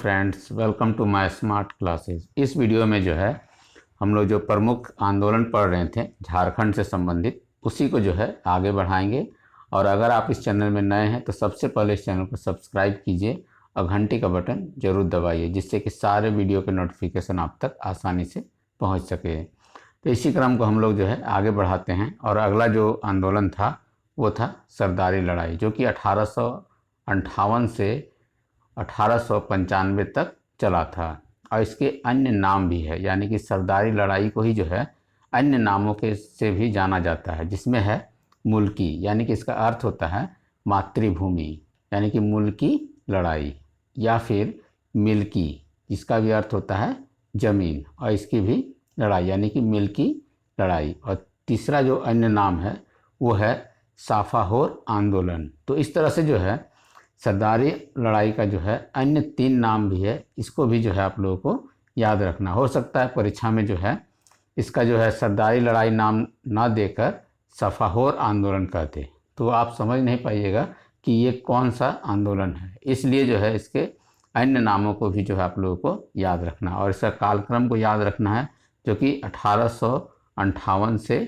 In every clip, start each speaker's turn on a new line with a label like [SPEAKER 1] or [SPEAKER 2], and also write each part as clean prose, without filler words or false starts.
[SPEAKER 1] Friends, welcome to my smart classes. इस video में जो है हम लोग जो प्रमुख आंदोलन पढ़ रहे थे झारखंड से संबंधित, उसी को जो है आगे बढ़ाएंगे। और अगर आप इस चैनल में नए हैं तो सबसे पहले इस चैनल को सब्सक्राइब कीजिए और घंटी का बटन जरूर दबाइए, जिससे कि सारे वीडियो के नोटिफिकेशन आप तक आसानी से पहुँच सके। तो इसी क्रम को हम लोग जो है आगे बढ़ाते हैं। और अगला जो आंदोलन था वो था सरदारी लड़ाई, जो कि 1858 से 1895 तक चला था। और इसके अन्य नाम भी है, यानी कि सरदारी लड़ाई को ही जो है अन्य नामों के से भी जाना जाता है, जिसमें है मुल्की, यानी कि इसका अर्थ होता है मातृभूमि, यानी कि मुल्की लड़ाई, या फिर मिल्की, जिसका भी अर्थ होता है जमीन, और इसकी भी लड़ाई यानी कि मिल्की लड़ाई। और तीसरा जो अन्य नाम है वो है साफाहोर आंदोलन। तो इस तरह से जो है सरदारी लड़ाई का जो है अन्य 3 नाम भी है, इसको भी जो है आप लोगों को याद रखना। हो सकता है परीक्षा में जो है इसका जो है सरदारी लड़ाई नाम ना देकर साफाहोर आंदोलन कहते, तो आप समझ नहीं पाइएगा कि ये कौन सा आंदोलन है। इसलिए जो है इसके अन्य नामों को भी जो है आप लोगों को याद रखना, और इसका कालक्रम को याद रखना है, जो कि 1858 से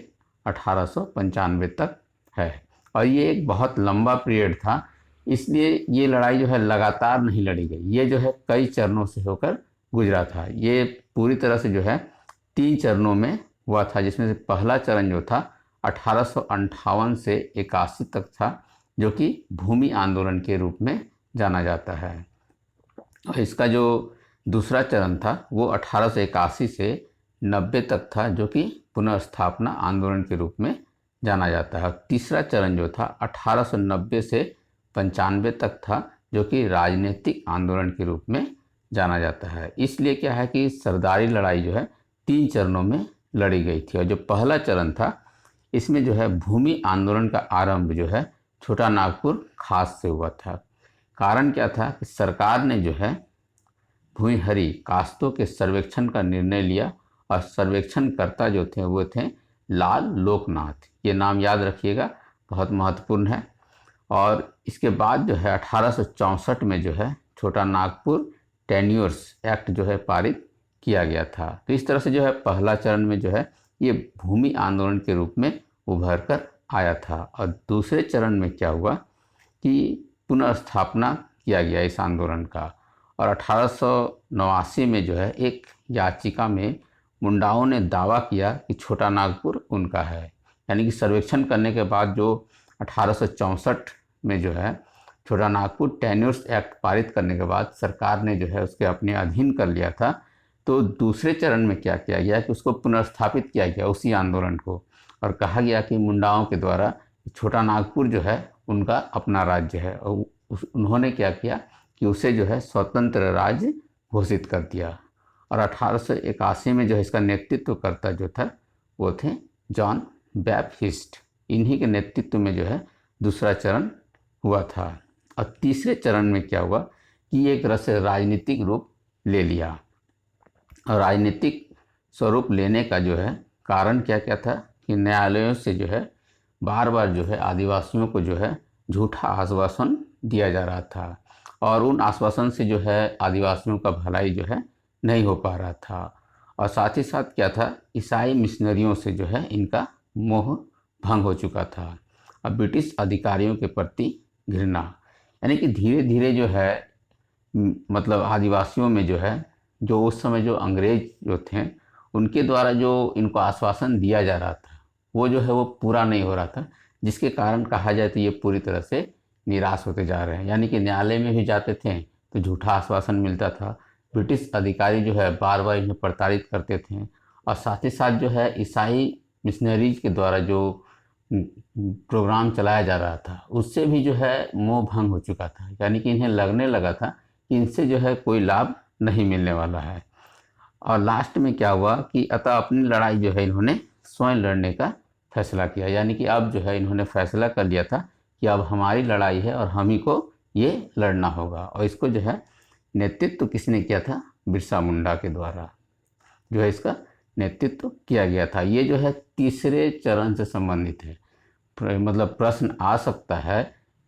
[SPEAKER 1] 1895 तक है। और ये एक बहुत लंबा पीरियड था, इसलिए ये लड़ाई जो है लगातार नहीं लड़ी गई, ये जो है कई चरणों से होकर गुजरा था। ये पूरी तरह से जो है 3 चरणों में हुआ था, जिसमें से पहला चरण जो था 1858 से 81 तक था, जो कि भूमि आंदोलन के रूप में जाना जाता है। और इसका जो दूसरा चरण था वो 1881 से 90 तक था, जो कि पुनर्स्थापना आंदोलन के रूप में जाना जाता है। तीसरा चरण जो था 1890 से 95 तक था, जो कि राजनीतिक आंदोलन के रूप में जाना जाता है। इसलिए क्या है कि सरदारी लड़ाई जो है 3 चरणों में लड़ी गई थी। और जो पहला चरण था इसमें जो है भूमि आंदोलन का आरंभ जो है छोटा नागपुर खास से हुआ था। कारण क्या था कि सरकार ने जो है भूमिहरी कास्तों के सर्वेक्षण का निर्णय लिया, और सर्वेक्षणकर्ता जो थे वो थे लाल लोकनाथ। ये नाम याद रखिएगा, बहुत महत्वपूर्ण है। और इसके बाद जो है 1864 में जो है छोटा नागपुर टेन्योर्स एक्ट जो है पारित किया गया था। तो इस तरह से जो है पहला चरण में जो है ये भूमि आंदोलन के रूप में उभर कर आया था। और दूसरे चरण में क्या हुआ कि पुनर्स्थापना किया गया इस आंदोलन का। और 1889 में जो है एक याचिका में मुंडाओं ने दावा किया कि छोटा नागपुर उनका है, यानी कि सर्वेक्षण करने के बाद जो 1864 में जो है छोटा नागपुर टेन्योर्स एक्ट पारित करने के बाद सरकार ने जो है उसके अपने अधीन कर लिया था। तो दूसरे चरण में क्या किया गया कि उसको पुनर्स्थापित किया गया उसी आंदोलन को, और कहा गया कि मुंडाओं के द्वारा छोटा नागपुर जो है उनका अपना राज्य है। और उन्होंने क्या किया कि उसे जो है स्वतंत्र राज्य घोषित कर दिया। और 1881 में जो है इसका नेतृत्वकर्ता जो था वो थे जॉन बैपटिस्ट। इन्हीं के नेतृत्व में जो है दूसरा चरण हुआ था। और तीसरे चरण में क्या हुआ कि एक तरह से राजनीतिक रूप ले लिया। और राजनीतिक स्वरूप लेने का जो है कारण क्या क्या था कि न्यायालयों से जो है बार बार जो है आदिवासियों को जो है झूठा आश्वासन दिया जा रहा था, और उन आश्वासन से जो है आदिवासियों का भलाई जो है नहीं हो पा रहा था। और साथ ही साथ क्या था, ईसाई मिशनरियों से जो है इनका मोह भंग हो चुका था। अब ब्रिटिश अधिकारियों के प्रति घृणा, यानी कि धीरे धीरे जो है मतलब आदिवासियों में जो है जो उस समय जो अंग्रेज जो थे उनके द्वारा जो इनको आश्वासन दिया जा रहा था वो जो है वो पूरा नहीं हो रहा था, जिसके कारण कहा जाए तो ये पूरी तरह से निराश होते जा रहे हैं। यानी कि न्यायालय में भी जाते थे तो झूठा आश्वासन मिलता था, ब्रिटिश अधिकारी जो है बार बार इन्हें प्रताड़ित करते थे। और साथ ही साथ जो है ईसाई मिशनरीज के द्वारा जो प्रोग्राम चलाया जा रहा था उससे भी जो है मोह भंग हो चुका था, यानी कि इन्हें लगने लगा था कि इनसे जो है कोई लाभ नहीं मिलने वाला है। और लास्ट में क्या हुआ कि अतः अपनी लड़ाई जो है इन्होंने स्वयं लड़ने का फैसला किया, यानी कि अब जो है इन्होंने फैसला कर लिया था कि अब हमारी लड़ाई है और हम ही को ये लड़ना होगा। और इसको जो है नेतृत्व किसने किया था, बिरसा मुंडा के द्वारा जो है इसका नेतृत्व किया गया था। ये जो है तीसरे चरण से संबंधित है। मतलब प्रश्न आ सकता है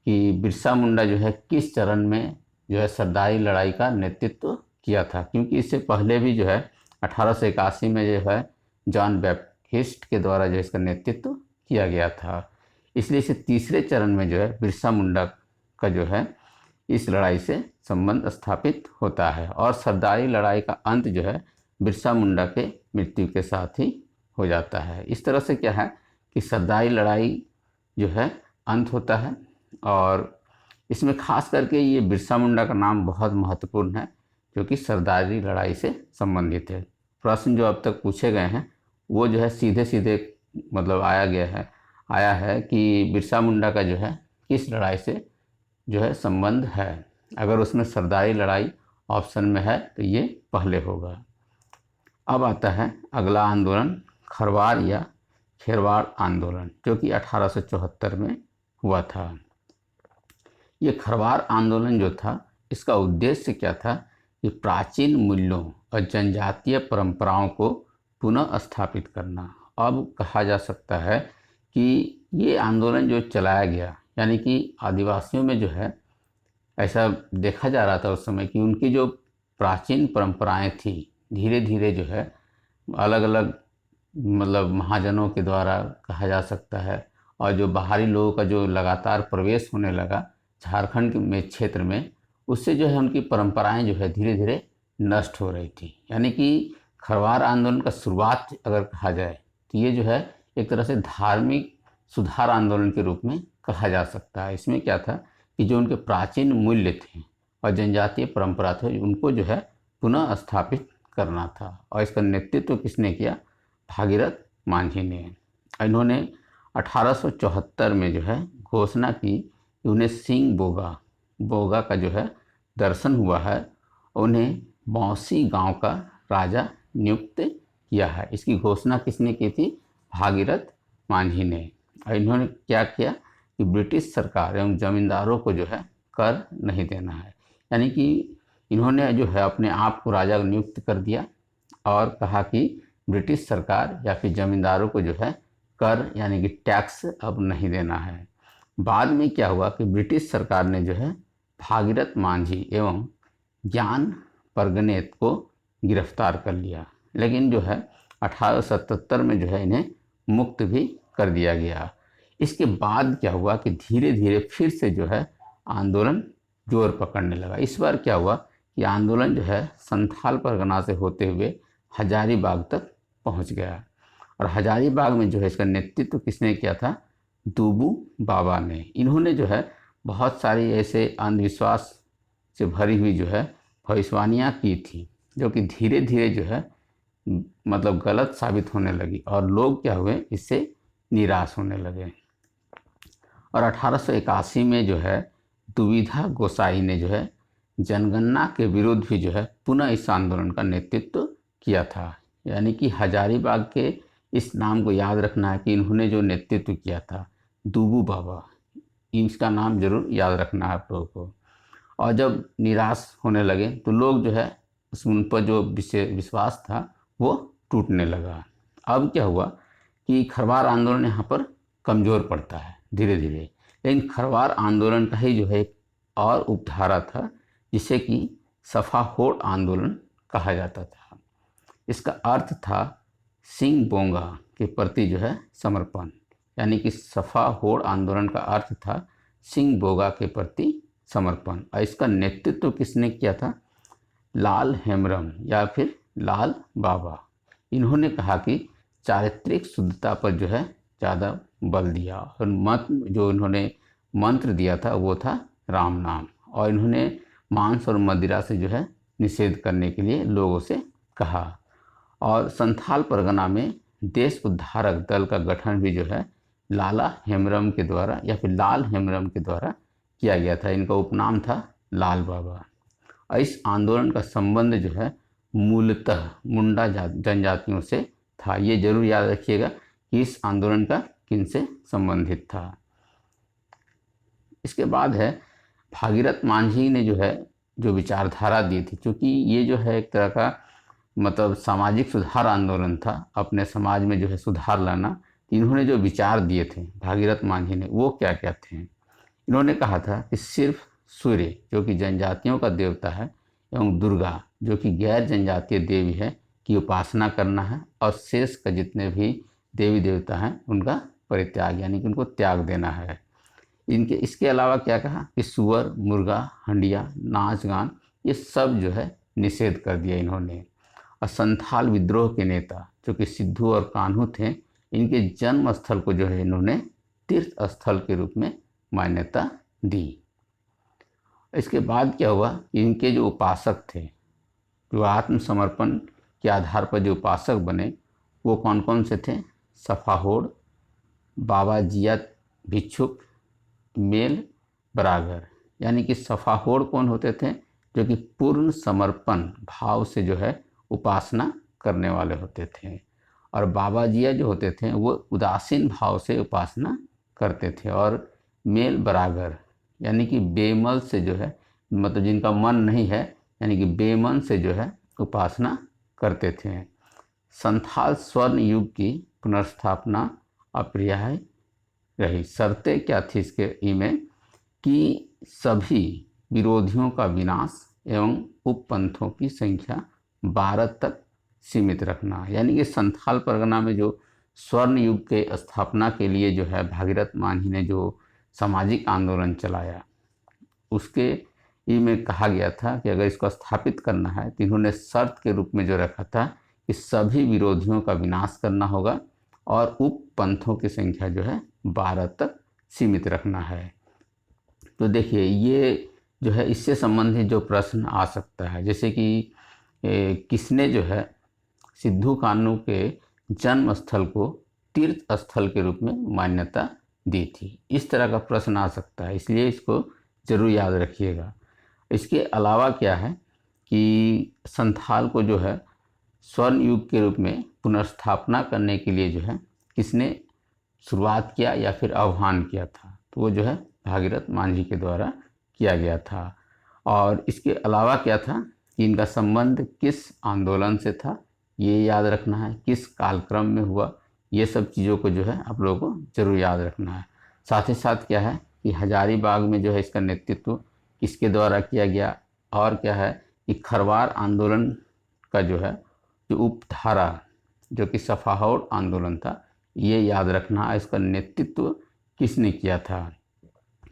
[SPEAKER 1] कि बिरसा मुंडा जो है किस चरण में जो है सरदारी लड़ाई का नेतृत्व किया था, क्योंकि इससे पहले भी जो है 1881 में जो है जॉन बैप्टिस्ट के द्वारा जो इसका नेतृत्व किया गया था। इसलिए इसे तीसरे चरण में जो है बिरसा मुंडा का जो है इस लड़ाई से संबंध स्थापित होता है, और सरदारी लड़ाई का अंत जो है बिरसा मुंडा के मृत्यु के साथ ही हो जाता है। इस तरह से क्या है कि सरदारी लड़ाई जो है अंत होता है, और इसमें खास करके ये बिरसा मुंडा का नाम बहुत महत्वपूर्ण है, जो कि सरदारी लड़ाई से संबंधित है। प्रश्न जो अब तक पूछे गए हैं वो जो है सीधे सीधे मतलब आया है कि बिरसा मुंडा का जो है किस लड़ाई से जो है संबंध है। अगर उसमें सरदारी लड़ाई ऑप्शन में है तो ये पहले होगा। अब आता है अगला आंदोलन, खरवार या खेरवाड़ आंदोलन, जो कि 1874 में हुआ था। ये खरवार आंदोलन जो था, इसका उद्देश्य क्या था कि प्राचीन मूल्यों और जनजातीय परंपराओं को पुनः स्थापित करना। अब कहा जा सकता है कि ये आंदोलन जो चलाया गया, यानी कि आदिवासियों में जो है ऐसा देखा जा रहा था उस समय कि उनकी जो प्राचीन परंपराएं थी धीरे धीरे जो है अलग अलग मतलब महाजनों के द्वारा कहा जा सकता है, और जो बाहरी लोगों का जो लगातार प्रवेश होने लगा झारखंड में क्षेत्र में, उससे जो है उनकी परंपराएं जो है धीरे धीरे नष्ट हो रही थी। यानी कि खरवार आंदोलन का शुरुआत अगर कहा जाए तो ये जो है एक तरह से धार्मिक सुधार आंदोलन के रूप में कहा जा सकता है। इसमें क्या था कि जो उनके प्राचीन मूल्य थे और जनजातीय परंपरा थे उनको जो है पुनः स्थापित करना था, और इसका नेतृत्व किसने किया? भागीरथ मांझी ने। इन्होंने 1874 में जो है घोषणा की कि उन्हें सिंह बोगा का जो है दर्शन हुआ है, उन्हें मौसी गांव का राजा नियुक्त किया है। इसकी घोषणा किसने की थी? भागीरथ मांझी ने। और इन्होंने क्या किया कि ब्रिटिश सरकार एवं जमींदारों को जो है कर नहीं देना है, यानी कि इन्होंने जो है अपने आप को राजा नियुक्त कर दिया और कहा कि ब्रिटिश सरकार या फिर जमींदारों को जो है कर यानी कि टैक्स अब नहीं देना है। बाद में क्या हुआ कि ब्रिटिश सरकार ने जो है भागीरथ मांझी एवं ज्ञान परगनेत को गिरफ्तार कर लिया, लेकिन जो है 1877 में जो है इन्हें मुक्त भी कर दिया गया। इसके बाद क्या हुआ कि धीरे धीरे फिर से जो है आंदोलन जोर पकड़ने लगा। इस बार क्या हुआ कि आंदोलन जो है संथाल परगना से होते हुए हजारीबाग तक पहुंच गया, और हजारीबाग में जो है इसका नेतृत्व किसने किया था? दूबू बाबा ने। इन्होंने जो है बहुत सारी ऐसे अंधविश्वास से भरी हुई जो है भविष्यवाणियाँ की थी, जो कि धीरे धीरे जो है मतलब गलत साबित होने लगी, और लोग क्या हुए इससे निराश होने लगे। और 1881 में जो है दुविधा गोसाई ने जो है जनगणना के विरुद्ध भी जो है पुनः इस आंदोलन का नेतृत्व किया था। यानी कि हजारीबाग के इस नाम को याद रखना है कि इन्होंने जो नेतृत्व किया था दूबू बाबा, इसका नाम जरूर याद रखना है आप लोगों को। और जब निराश होने लगे तो लोग जो है उन पर जो विश्वास था वो टूटने लगा। अब क्या हुआ कि खरवार आंदोलन यहाँ पर कमज़ोर पड़ता है धीरे धीरे, लेकिन खरवार आंदोलन का ही जो है एक और उपधारा था जिसे कि सफा होड़ आंदोलन कहा जाता था। इसका अर्थ था सिंह बोंगा के प्रति जो है समर्पण, यानी कि सफा होड़ आंदोलन का अर्थ था सिंह बोगा के प्रति समर्पण। और इसका नेतृत्व किसने किया था? लाल हेम्ब्रम या फिर लाल बाबा। इन्होंने कहा कि चारित्रिक शुद्धता पर जो है ज़्यादा बल दिया, और जो इन्होंने मंत्र दिया था वो था राम नाम, और इन्होंने मांस और मदिरा से जो है निषेध करने के लिए लोगों से कहा। और संथाल परगना में देश उद्धारक दल का गठन भी जो है लाला हेम्ब्रम के द्वारा या फिर लाल हेम्ब्रम के द्वारा किया गया था। इनका उपनाम था लाल बाबा। और इस आंदोलन का संबंध जो है मूलतः मुंडा जनजातियों से था। ये जरूर याद रखिएगा कि इस आंदोलन का किनसे संबंधित था। इसके बाद है भागीरथ मांझी ने जो है जो विचारधारा दी थी, क्योंकि ये जो है एक तरह का मतलब सामाजिक सुधार आंदोलन था, अपने समाज में जो है सुधार लाना। इन्होंने जो विचार दिए थे भागीरथ मांझी ने वो क्या क्या थे? इन्होंने कहा था कि सिर्फ सूर्य जो कि जनजातियों का देवता है एवं दुर्गा जो कि गैर जनजातीय देवी है की उपासना करना है, और शेष का जितने भी देवी देवता हैं उनका परित्याग यानी कि उनको त्याग देना है। इनके इसके अलावा क्या कहा कि सुअर, मुर्गा, हंडिया, नाच गान ये सब जो है निषेध कर दिया इन्होंने। और संथाल विद्रोह के नेता जो कि सिद्धू और कान्हू थे, इनके जन्म स्थल को जो है इन्होंने तीर्थ स्थल के रूप में मान्यता दी। इसके बाद क्या हुआ कि इनके जो उपासक थे, जो आत्मसमर्पण के आधार पर जो उपासक बने, वो कौन कौन से थे? सफाहोड़, बाबा जिया भिक्षुक, मेल बरागर। यानी कि सफाहोड़ कौन होते थे? जो कि पूर्ण समर्पण भाव से जो है उपासना करने वाले होते थे, और बाबा जिया जो होते थे वो उदासीन भाव से उपासना करते थे, और मेल बरागर यानी कि बेमल से जो है, मतलब जिनका मन नहीं है, यानी कि बेमन से जो है उपासना करते थे। संथाल स्वर्ण युग की पुनर्स्थापना अपर्याय रही। शर्तें क्या थी इसके इमें कि सभी विरोधियों का विनाश एवं उपपंथों की संख्या 12 तक सीमित रखना। यानी कि संथाल परगना में जो स्वर्ण युग के स्थापना के लिए जो है भागीरथ मांझी ने जो सामाजिक आंदोलन चलाया, उसके में कहा गया था कि अगर इसको स्थापित करना है तो इन्होंने शर्त के रूप में जो रखा था कि सभी विरोधियों का विनाश करना होगा और उपपंथों की संख्या जो है 12 तक सीमित रखना है। तो देखिए ये जो है इससे संबंधित जो प्रश्न आ सकता है, जैसे कि किसने जो है सिद्धू कान्हू के जन्म स्थल को तीर्थ स्थल के रूप में मान्यता दी थी, इस तरह का प्रश्न आ सकता है, इसलिए इसको जरूर याद रखिएगा। इसके अलावा क्या है कि संथाल को जो है स्वर्ण युग के रूप में पुनर्स्थापना करने के लिए जो है किसने शुरुआत किया या फिर आह्वान किया था? तो वो जो है भागीरथ मांझी के द्वारा किया गया था। और इसके अलावा क्या था कि इनका संबंध किस आंदोलन से था, ये याद रखना है, किस कालक्रम में हुआ, ये सब चीज़ों को जो है आप लोगों को जरूर याद रखना है। साथ ही साथ क्या है कि हजारीबाग में जो है इसका नेतृत्व किसके द्वारा किया गया, और क्या है कि खरवार आंदोलन का जो है जो उपधारा जो कि सफाहोड़ आंदोलन था, ये याद रखना है, इसका नेतृत्व किसने किया था।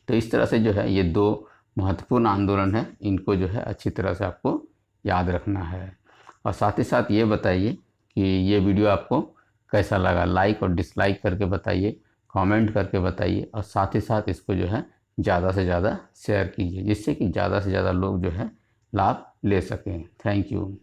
[SPEAKER 1] तो इस तरह से जो है ये दो महत्वपूर्ण आंदोलन है, इनको जो है अच्छी तरह से आपको याद रखना है। और साथ ही साथ ये बताइए कि ये वीडियो आपको कैसा लगा, लाइक और डिसलाइक करके बताइए, कमेंट करके बताइए, और साथ ही साथ इसको जो है ज़्यादा से ज़्यादा शेयर कीजिए, जिससे कि ज़्यादा से ज़्यादा लोग जो है लाभ ले सकें। Thank you.